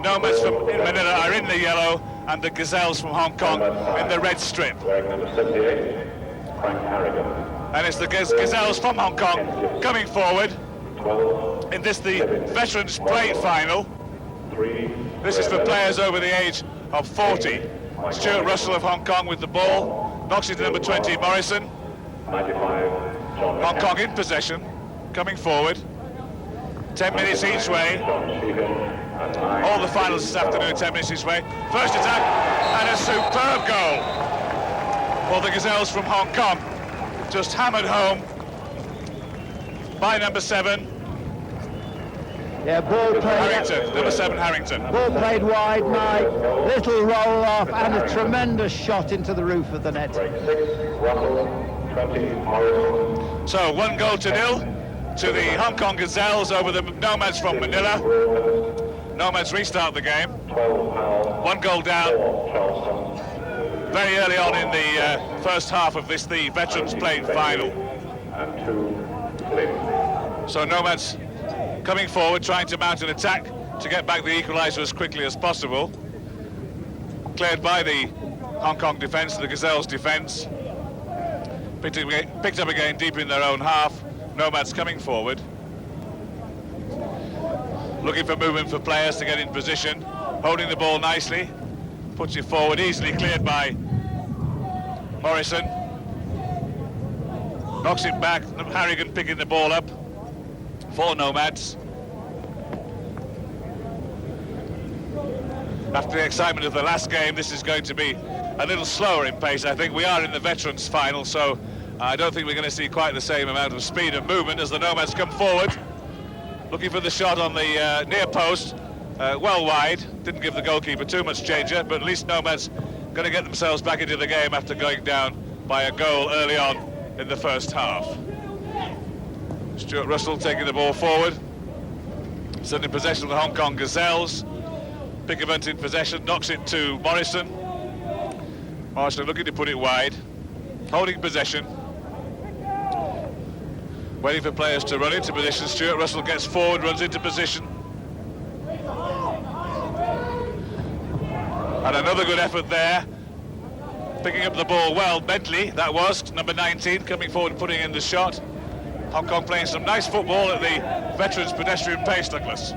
Nomads from Manila are in the yellow, and the Gazelles from Hong Kong in the red strip. Wearing number 78, Harrington. And it's the Gazelles from Hong Kong coming forward in this, the Veterans Plate Final. This is for players over the age of 40. Stuart Russell of Hong Kong with the ball, knocks it to number 20, Morrison. 95, Hong Kong in possession, coming forward. 10 minutes each way. All the finals this afternoon, 10 minutes each way. First attack, and a superb goal for the Gazelles from Hong Kong. Just hammered home by number 7. Yeah, ball played. Harrington, number 7, Harrington. Ball played wide, Mike. Little roll off and a tremendous shot into the roof of the net. 6, Russell, 20, Morrison. So 1-0 to the Hong Kong Gazelles over the Nomads from Manila. Nomads restart the game. 12, Powell. 1 goal down. Charleston. Very early on in the first half of this, the Veterans Plate Final. And 2, Flynn. So Nomads coming forward, trying to mount an attack to get back the equaliser as quickly as possible. Cleared by the Hong Kong defence, the Gazelles defence. Picked up again deep in their own half. Nomads coming forward. Looking for movement for players to get in position. Holding the ball nicely. Puts it forward, easily cleared by Morrison. Knocks it back, Harrington picking the ball up for Nomads. After the excitement of the last game, this is going to be a little slower in pace. I think we are in the Veterans Final, so I don't think we're going to see quite the same amount of speed and movement as the Nomads come forward. Looking for the shot on the near post, well wide. Didn't give the goalkeeper too much danger, but at least Nomads going to get themselves back into the game after going down by a goal early on in the first half. Stuart Russell taking the ball forward. Still in possession of the Hong Kong Gazelles. Pickavant in possession, knocks it to Morrison. Morrison looking to put it wide. Holding possession. Waiting for players to run into position. Stuart Russell gets forward, runs into position. And another good effort there. Picking up the ball well, Bentley, that was, number 19, coming forward and putting in the shot. Hong Kong playing some nice football at the Veterans pedestrian pace, Douglas.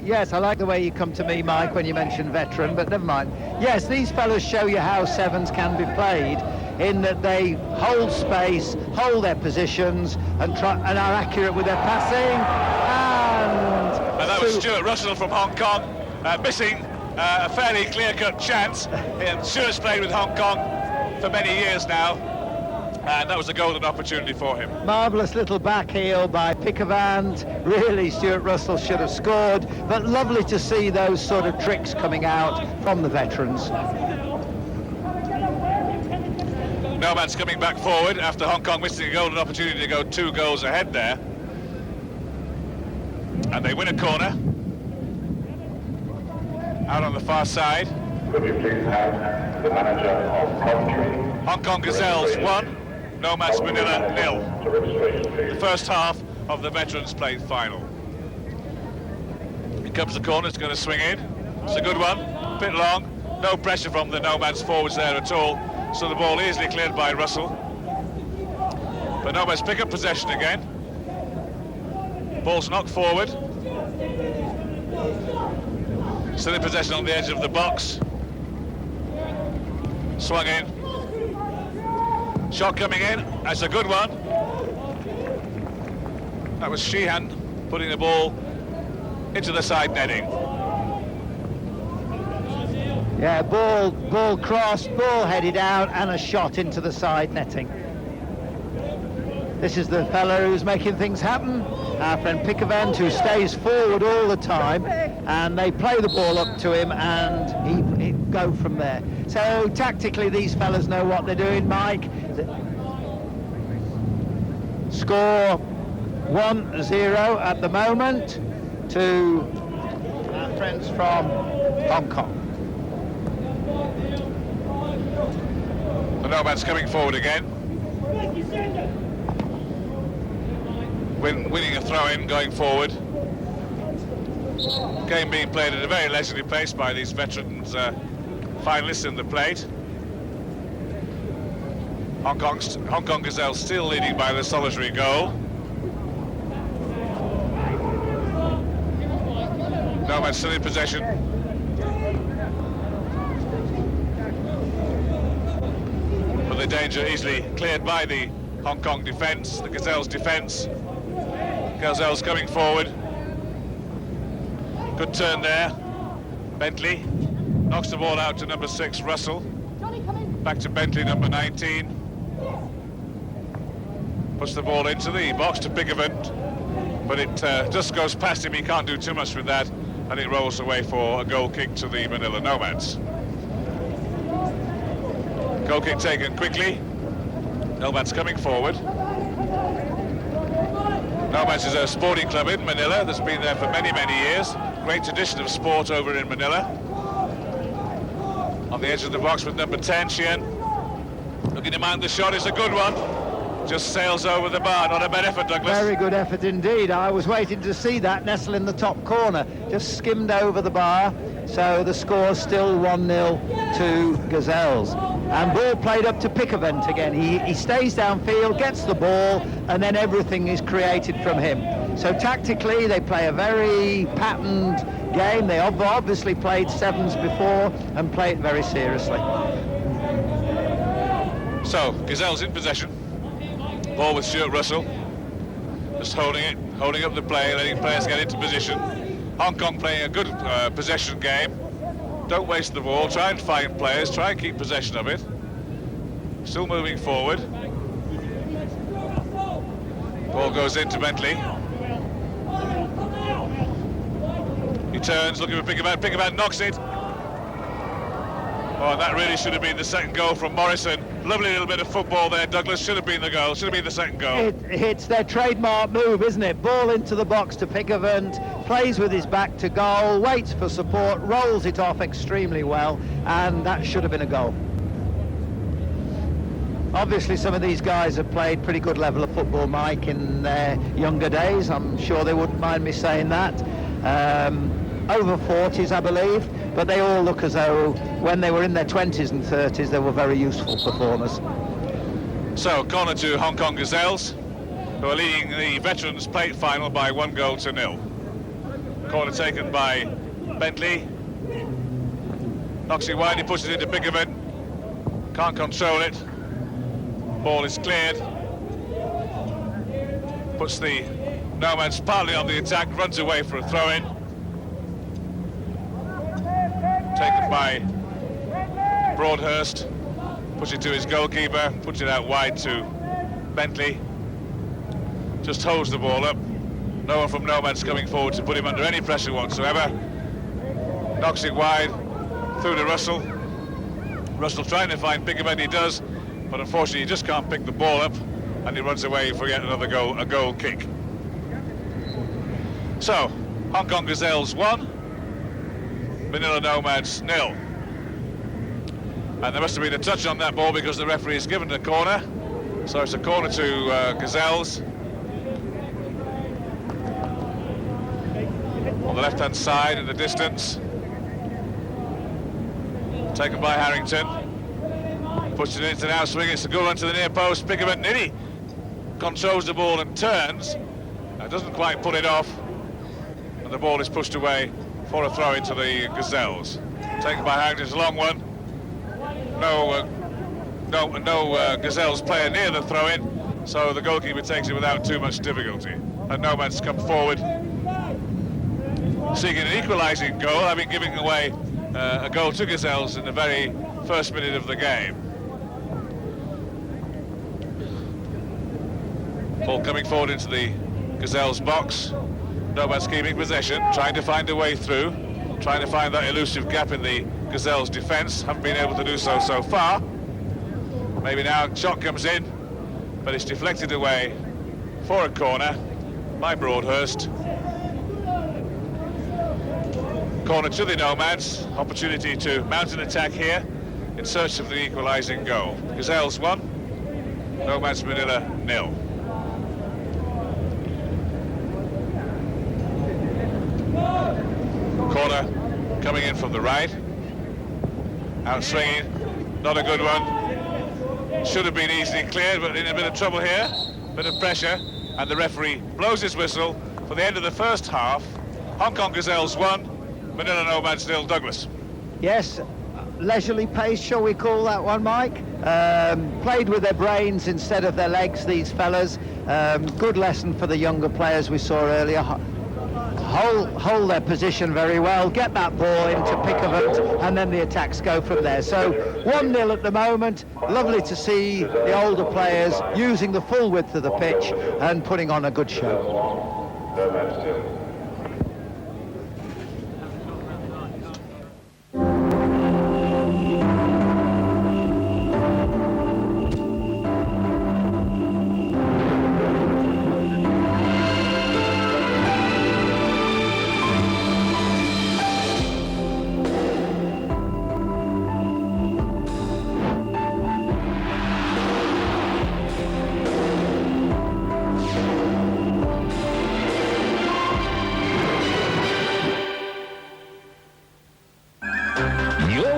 Yes, I like the way you come to me, Mike, when you mention veteran, but never mind. Yes, these fellas show you how sevens can be played, in that they hold space, hold their positions, and are accurate with their passing. And that was Stuart Russell from Hong Kong, missing a fairly clear-cut chance. Stuart's played with Hong Kong for many years now, and that was a golden opportunity for him. Marvellous little back heel by Pickavant. Really, Stuart Russell should have scored, but lovely to see those sort of tricks coming out from the veterans. Nomads coming back forward after Hong Kong missing a golden opportunity to go 2 goals ahead there. And they win a corner. Out on the far side. Could you please have the manager of Coventry? Hong Kong Gazelles 1, Nomads Manila 0. The first half of the Veterans Plate Final. Here comes the corner, it's going to swing in. It's a good one, a bit long. No pressure from the Nomads forwards there at all. So the ball easily cleared by Russell. But Nomads pick up possession again. Ball's knocked forward. Still in possession on the edge of the box. Swung in. Shot coming in. That's a good one. That was Sheehan putting the ball into the side netting. Yeah, ball crossed, ball headed out, and a shot into the side netting. This is the fellow who's making things happen, our friend Pickavant, who stays forward all the time, and they play the ball up to him, and he go from there. So tactically, these fellas know what they're doing, Mike. Score 1-0 at the moment to our friends from Hong Kong. The Nomads coming forward again. Winning a throw-in, going forward. Game being played at a very leisurely pace by these veterans finalists in the plate. Hong Kong Gazelles still leading by the solitary goal. Nomads still in possession. But the danger easily cleared by the Hong Kong defence, the Gazelles defence. Gazelles coming forward. Good turn there. Bentley knocks the ball out to number 6, Russell. Back to Bentley, number 19. Puts the ball into the box to Pickavant, but it just goes past him. He can't do too much with that, and it rolls away for a goal kick to the Manilla Nomads. Goal kick taken quickly. Nomads coming forward. Nomads is a sporting club in Manila that's been there for many, many years. Great tradition of sport over in Manila. On the edge of the box with number 10, Sheehan. Looking to mount the shot, it's a good one. Just sails over the bar, not a bad effort, Douglas. Very good effort indeed. I was waiting to see that nestle in the top corner. Just skimmed over the bar, so the score's still 1-0 to Gazelles. And ball played up to Pickavant again. He stays downfield, gets the ball, and then everything is created from him. So tactically, they play a very patterned game. They obviously played sevens before and play it very seriously. So, Gazelles in possession. Ball with Stuart Russell. Just holding it, holding up the play, letting players get into position. Hong Kong playing a good possession game. Don't waste the ball, try and find players, try and keep possession of it. Still moving forward. Ball goes into Bentley. He turns, looking for Pickavant. Pickavant knocks it. Oh, and that really should have been the second goal from Morrison. Lovely little bit of football there, Douglas. Should have been the goal, should have been the second goal. It's their trademark move, isn't it? Ball into the box to Pickavant, plays with his back to goal, waits for support, rolls it off extremely well, and that should have been a goal. Obviously, some of these guys have played pretty good level of football, Mike, in their younger days. I'm sure they wouldn't mind me saying that. Over 40s, I believe, but they all look as though when they were in their 20s and 30s, they were very useful performers. So, corner to Hong Kong Gazelles, who are leading the Veterans Plate final by 1-0. Corner taken by Bentley. Knocks it wide, he pushes it into Pickavant. Can't control it. Ball is cleared. Puts the Nomads partly on the attack, runs away for a throw-in. Taken by Broadhurst, puts it to his goalkeeper, puts it out wide to Bentley. Just holds the ball up. No one from Nomads coming forward to put him under any pressure whatsoever. Knocks it wide through to Russell. Russell trying to find Pickavant, he does, but unfortunately he just can't pick the ball up, and he runs away for yet another goal, a goal kick. So, Hong Kong Gazelles 1. Manilla Nomads 0. And there must have been a touch on that ball because the referee has given a corner. So it's a corner to Gazelles. On the left-hand side in the distance. Taken by Harrington. Puts it into the outswing. It's a good one to the near post. Pickavant nearly controls the ball and turns. Doesn't quite pull it off. And the ball is pushed away for a throw into the Gazelles. Taken by Harrington, it's a long one. No Gazelles player near the throw-in, so the goalkeeper takes it without too much difficulty. And Nomads come forward, seeking an equalising goal, having given away a goal to Gazelles in the very first minute of the game. Ball coming forward into the Gazelles box. Nomads keeping possession, trying to find a way through, trying to find that elusive gap in the Gazelles' defence. Haven't been able to do so far. Maybe now a shot comes in, but it's deflected away for a corner by Broadhurst. Corner to the Nomads, opportunity to mount an attack here in search of the equalising goal. Gazelles 1, Nomads Manilla 0. corner coming in from the right. Out swinging, not a good one. Should have been easily cleared, but in a bit of trouble here. Bit of pressure, and the referee blows his whistle for the end of the first half. Hong Kong Gazelles 1, Manilla Nomads 0, Douglas. Yes, leisurely pace, shall we call that one, Mike? Played with their brains instead of their legs, these fellas. Good lesson for the younger players we saw earlier. Hold their position very well, get that ball into Pickavant, and then the attacks go from there. So 1-0 at the moment. Lovely to see the older players using the full width of the pitch and putting on a good show. Nomads 0.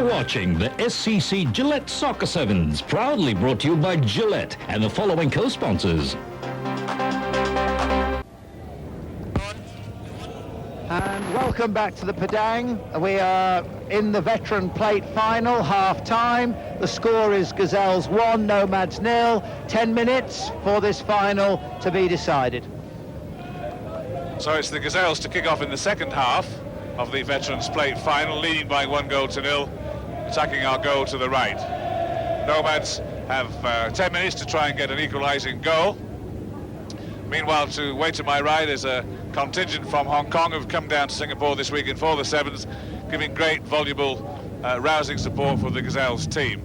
Watching the SCC Gillette Soccer Sevens, proudly brought to you by Gillette and the following co-sponsors. And welcome back to the Padang. We are in the Veteran Plate final, half-time. The score is Gazelles 1, Nomads 0. 10 minutes for this final to be decided. So it's the Gazelles to kick off in the second half of the Veterans Plate final, leading by 1-0. Attacking our goal to the right. Nomads have 10 minutes to try and get an equalising goal. Meanwhile, way to my right is a contingent from Hong Kong who've come down to Singapore this weekend for the Sevens, giving great, voluble, rousing support for the Gazelles team.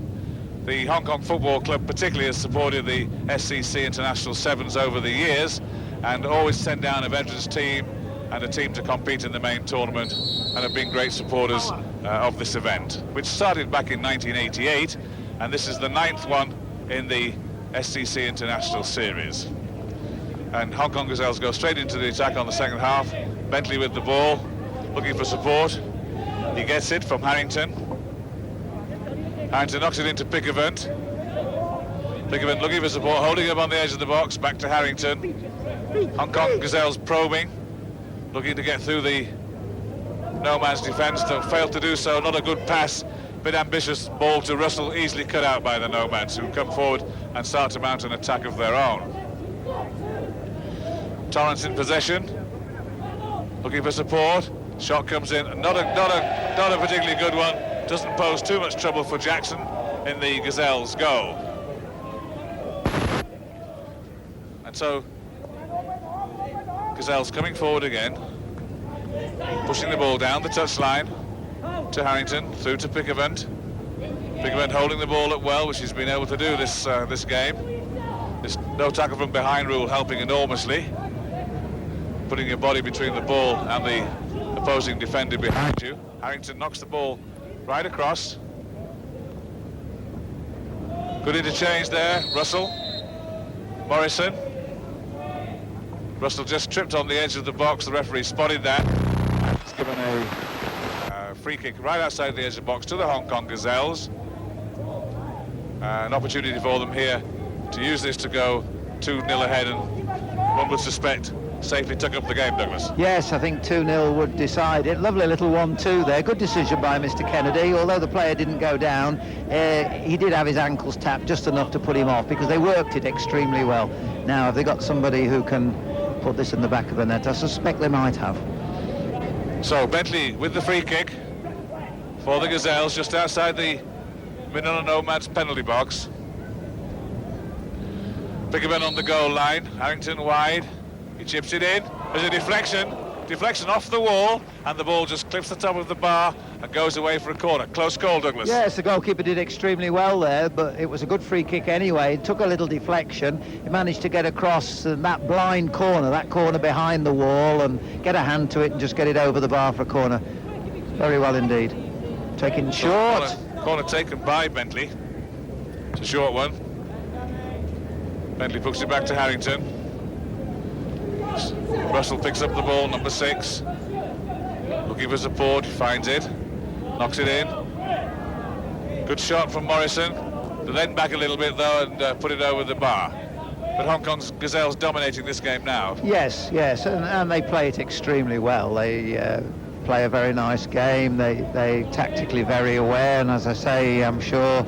The Hong Kong Football Club particularly has supported the SCC International Sevens over the years and always send down a veterans team and a team to compete in the main tournament, and have been great supporters of this event, which started back in 1988, and this is the 9th one in the SCC International Series. And Hong Kong Gazelles go straight into the attack on the second half. Bentley with the ball, looking for support. He gets it from Harrington. Harrington knocks it into Pickavant. Pickavant looking for support, holding him on the edge of the box, back to Harrington. Hong Kong Gazelles probing, looking to get through the Nomads defence, failed to do so. Not a good pass, bit ambitious ball to Russell, easily cut out by the Nomads, who come forward and start to mount an attack of their own. Torrance in possession, looking for support. Shot comes in, not a particularly good one. Doesn't pose too much trouble for Jackson in the Gazelles goal. And so Gazelles coming forward again, pushing the ball down the touchline to Harrington, through to Pickavant. Pickavant holding the ball up well, which he's been able to do this game. This no tackle from behind rule helping enormously, putting your body between the ball and the opposing defender behind you. Harrington knocks the ball right across. Good interchange there. Russell, Morrison. Russell just tripped on the edge of the box. The referee spotted that. He's given a free kick right outside the edge of the box to the Hong Kong Gazelles. An opportunity for them here to use this to go 2-0 ahead, and one would suspect safely took up the game, Douglas. Yes, I think 2-0 would decide it. Lovely little 1-2 there. Good decision by Mr. Kennedy. Although the player didn't go down, he did have his ankles tapped just enough to put him off, because they worked it extremely well. Now, have they got somebody who can put this in the back of the net? I suspect they might have. So Bentley with the free kick for the Gazelles, just outside the Manilla Nomads penalty box. Pickavant on the goal line. Harrington wide. He chips it in. There's a deflection off the wall, and the ball just clips the top of the bar and goes away for a corner. Close call, Douglas. Yes, the goalkeeper did extremely well there, but it was a good free kick anyway. It took a little deflection. He managed to get across that blind corner, that corner behind the wall, and get a hand to it and just get it over the bar for a corner. Very well indeed. Taken short. Corner taken by Bentley. It's a short one. Bentley puts it back to Harrington. Russell picks up the ball, number 6. Looking for support, finds it, knocks it in. Good shot from Morrison. To then back a little bit though and put it over the bar. But Hong Kong's Gazelles dominating this game now. Yes, and they play it extremely well. They play a very nice game. They tactically very aware, and as I say, I'm sure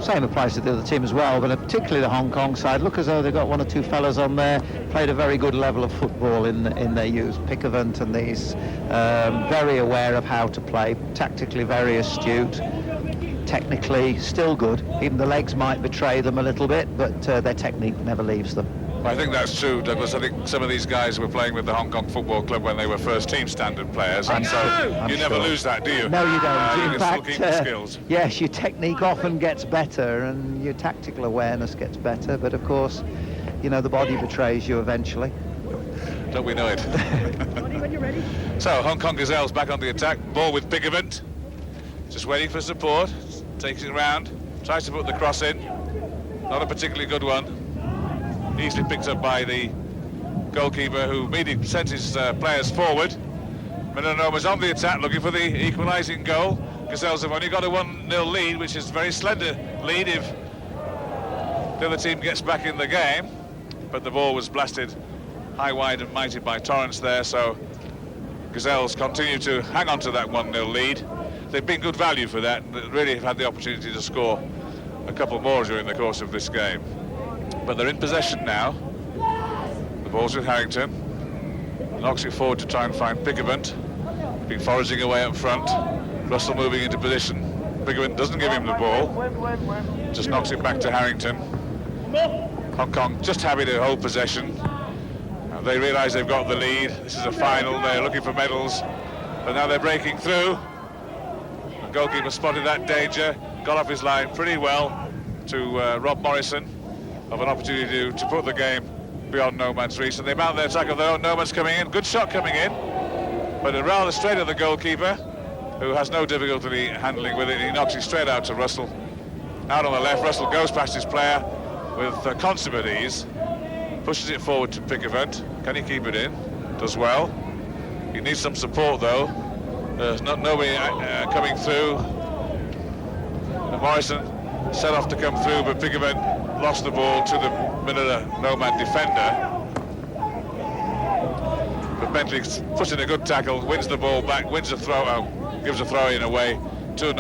same applies to the other team as well, but particularly the Hong Kong side look as though they've got one or two fellas on there, played a very good level of football in their youth. Pickavant and these, very aware of how to play, tactically very astute, technically still good. Even the legs might betray them a little bit, but their technique never leaves them. I think that's true, Douglas. I think some of these guys were playing with the Hong Kong Football Club when they were first team standard players, and so you never lose that, do you? No, you don't. You In can fact, still keep the skills. yes, your technique often gets better and your tactical awareness gets better, but of course, you know, the body betrays you eventually. Don't we know it? So, Hong Kong Gazelles back on the attack. Ball with Pickavant. Just waiting for support. Takes it round. Tries to put the cross in. Not a particularly good one. Easily picked up by the goalkeeper, who immediately sent his players forward. Manilla Nomads on the attack, looking for the equalising goal. Gazelles have only got a 1-0 lead, which is a very slender lead if the other team gets back in the game. But the ball was blasted high, wide and mighty by Torrance there, so Gazelles continue to hang on to that 1-0 lead. They've been good value for that, and really have had the opportunity to score a couple more during the course of this game. But they're in possession now. The ball's with Harrington. Knocks it forward to try and find Pickavant. Been foraging away up front. Russell moving into position. Pickavant doesn't give him the ball. Just knocks it back to Harrington. Hong Kong just happy to hold possession. They realise they've got the lead. This is a final. They're looking for medals. But now they're breaking through. The goalkeeper spotted that danger. Got off his line pretty well to rob Morrison of an opportunity to put the game beyond Nomads' reach. And they mount their attack of their own. Nomads coming in. Good shot coming in. But rather straight at the goalkeeper, who has no difficulty handling with it. He knocks it straight out to Russell. Out on the left, Russell goes past his player with consummate ease. Pushes it forward to Pickavant. Can he keep it in? Does well. He needs some support though. There's nobody coming through. And Morrison set off to come through, but Pickavant lost the ball to the Manilla Nomad defender. But Bentley puts in a good tackle, wins the ball back, wins a throw, gives a throw in away to the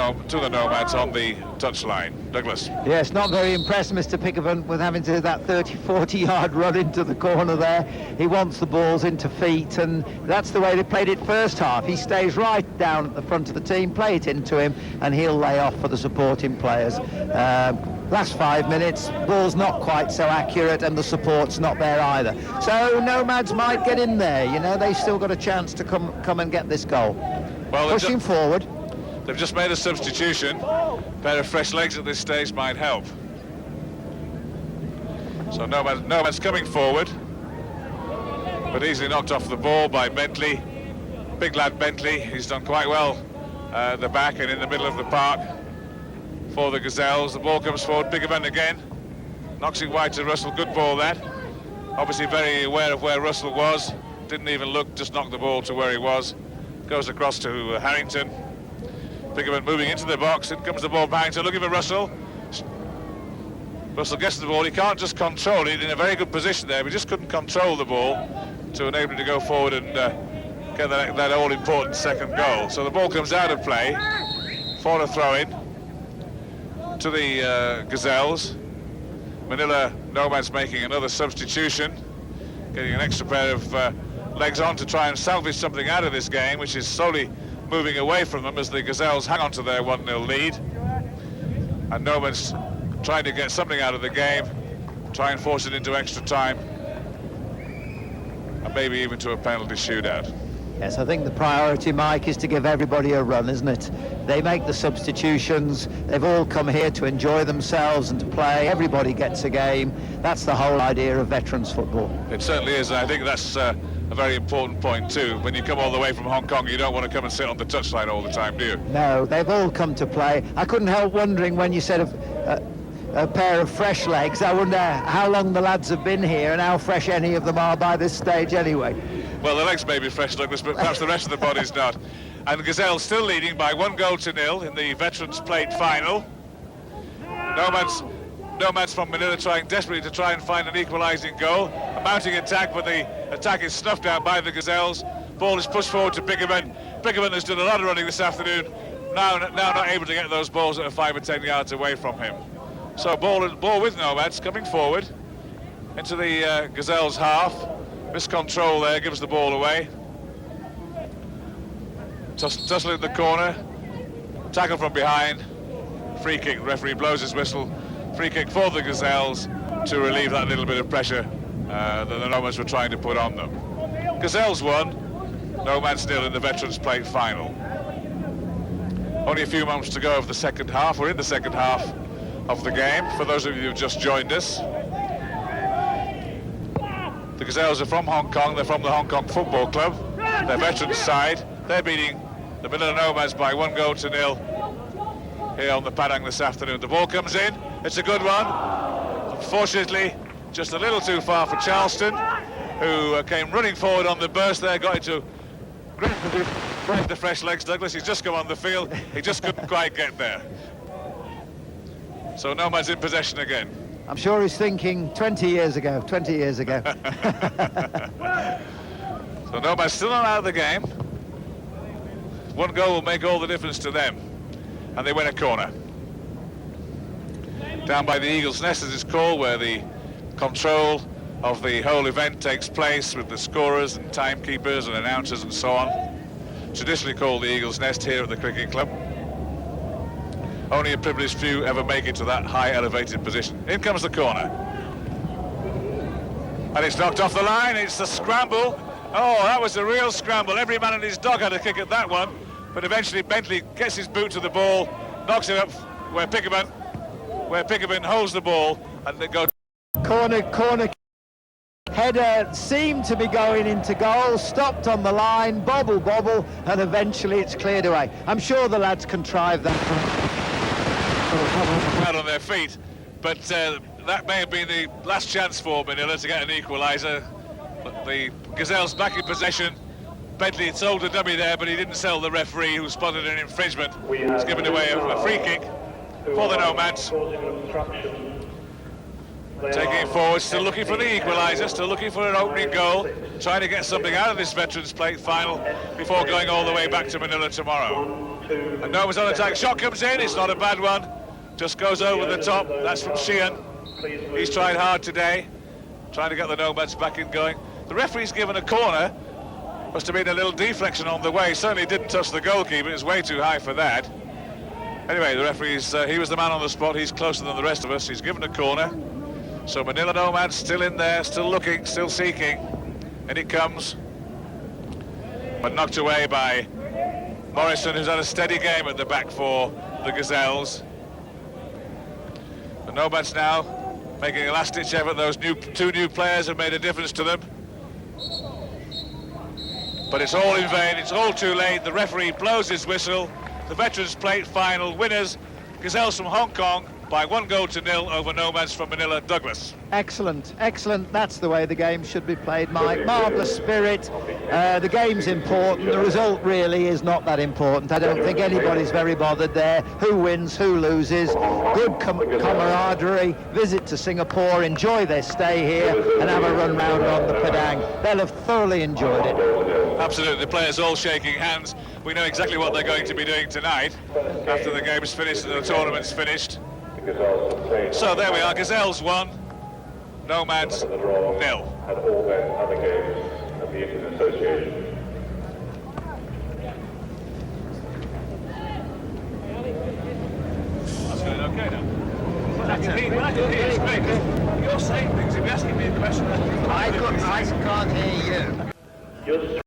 Nomads on the touchline. Douglas. Yes, not very impressed, Mr. Pickavant, with having to do that 30-40 yard run into the corner there. He wants the balls into feet, and that's the way they played it first half. He stays right down at the front of the team, play it into him, and he'll lay off for the supporting players. Last 5 minutes, ball's not quite so accurate, and the support's not there either. So Nomads might get in there, you know, they've still got a chance to come and get this goal. Well, pushing forward. They've just made a substitution. A pair of fresh legs at this stage might help. So Nomads coming forward, but easily knocked off the ball by Bentley. Big lad Bentley, he's done quite well at the back and in the middle of the park for the Gazelles. The ball comes forward, Pickavant again. Knocks it wide to Russell, good ball that. Obviously very aware of where Russell was. Didn't even look, just knocked the ball to where he was. Goes across to Harrington. Pickavant moving into the box. In comes the ball for Harrington, looking for Russell. Russell gets the ball. He can't just control it. In a very good position there, but he just couldn't control the ball to enable him to go forward and get that all-important second goal. So the ball comes out of play for a throw-in to the Gazelles. Manilla Nomads making another substitution, getting an extra pair of legs on to try and salvage something out of this game, which is slowly moving away from them as the Gazelles hang on to their 1-0 lead. And Nomads trying to get something out of the game, try and force it into extra time, and maybe even to a penalty shootout. Yes, I think the priority, Mike, is to give everybody a run, isn't it? They make the substitutions, they've all come here to enjoy themselves and to play. Everybody gets a game. That's the whole idea of veterans football. It certainly is, and I think that's a very important point too. When you come all the way from Hong Kong, you don't want to come and sit on the touchline all the time, do you? No, they've all come to play. I couldn't help wondering when you said a pair of fresh legs. I wonder how long the lads have been here and how fresh any of them are by this stage anyway. Well, the legs may be fresh, Douglas, but perhaps the rest of the body's not. And Gazelles still leading by 1-0 in the Veterans Plate final. Nomads from Manila trying desperately to try and find an equalising goal. A mounting attack, but the attack is snuffed out by the Gazelles. Ball is pushed forward to Pickavant. Pickavant has done a lot of running this afternoon. Now not able to get those balls that are 5 or 10 yards away from him. So ball with Nomads coming forward into the Gazelles half. Miscontrol there, gives the ball away. Tussle in the corner. Tackle from behind. Free kick. The referee blows his whistle. Free kick for the Gazelles to relieve that little bit of pressure that the Nomads were trying to put on them. Gazelles won. Nomads still in the Veterans Plate final. Only a few moments to go of the second half. We're in the second half of the game. For those of you who've just joined us, the Gazelles are from Hong Kong. They're from the Hong Kong Football Club. Their veterans side. They're beating the Manilla Nomads by 1-0 here on the Padang this afternoon. The ball comes in. It's a good one. Unfortunately, just a little too far for Charleston, who came running forward on the burst there, got into grab the fresh legs. Douglas, he's just come on the field. He just couldn't quite get there. So Nomads in possession again. I'm sure he's thinking 20 years ago. So Nomads still not out of the game. One goal will make all the difference to them. And they win a corner. Down by the Eagle's Nest, as it's called, where the control of the whole event takes place with the scorers and timekeepers and announcers and so on. Traditionally called the Eagle's Nest here at the cricket club. Only a privileged few ever make it to that high elevated position. In comes the corner. And it's knocked off the line. It's the scramble. Oh, that was a real scramble. Every man and his dog had a kick at that one. But eventually Bentley gets his boot to the ball, knocks it up where Pickavant holds the ball, and they go. Corner. Header seemed to be going into goal, stopped on the line, bobble, and eventually it's cleared away. I'm sure the lads contrived that. Out on their feet, but that may have been the last chance for Manilla to get an equaliser. But the Gazelles back in possession. Bentley had sold a dummy there, but he didn't sell the referee, who spotted an infringement. He's given away a free kick for the Nomads. Taking it forward, still looking for the equaliser, still looking for an opening goal, trying to get something out of this Veterans Plate final before going all the way back to Manila tomorrow. And Nomads on attack, shot comes in, it's not a bad one, just goes over the top. That's from Sheehan. He's tried hard today, trying to get the Nomads back in going. The referee's given a corner. Must have been a little deflection on the way. Certainly didn't touch the goalkeeper. It's way too high for that. Anyway, the referee's he was the man on the spot. He's closer than the rest of us. He's given a corner. So Manilla Nomads still in there, still looking, still seeking. And it comes. But knocked away by Morrison, who's had a steady game at the back for the Gazelles. The Nomads now making a last-ditch effort. Those two new players have made a difference to them. But it's all in vain, it's all too late. The referee blows his whistle. The Veterans Plate final winners, Gazelles from Hong Kong, by 1-0 over Nomads from Manila. Douglas. Excellent. That's the way the game should be played, Mike. Marvellous spirit. The game's important. The result really is not that important. I don't think anybody's very bothered there. Who wins, who loses. Good camaraderie. Visit to Singapore. Enjoy their stay here and have a run round on the Padang. They'll have thoroughly enjoyed it. Absolutely. The players all shaking hands. We know exactly what they're going to be doing tonight after the game is finished and the tournament's finished. So there we are. Gazelles 1, Nomads 0. At all their other games of the Indian Association. That's going okay now. When I can hear it's great, because you're saying things. If you're asking me a question, I can't hear you.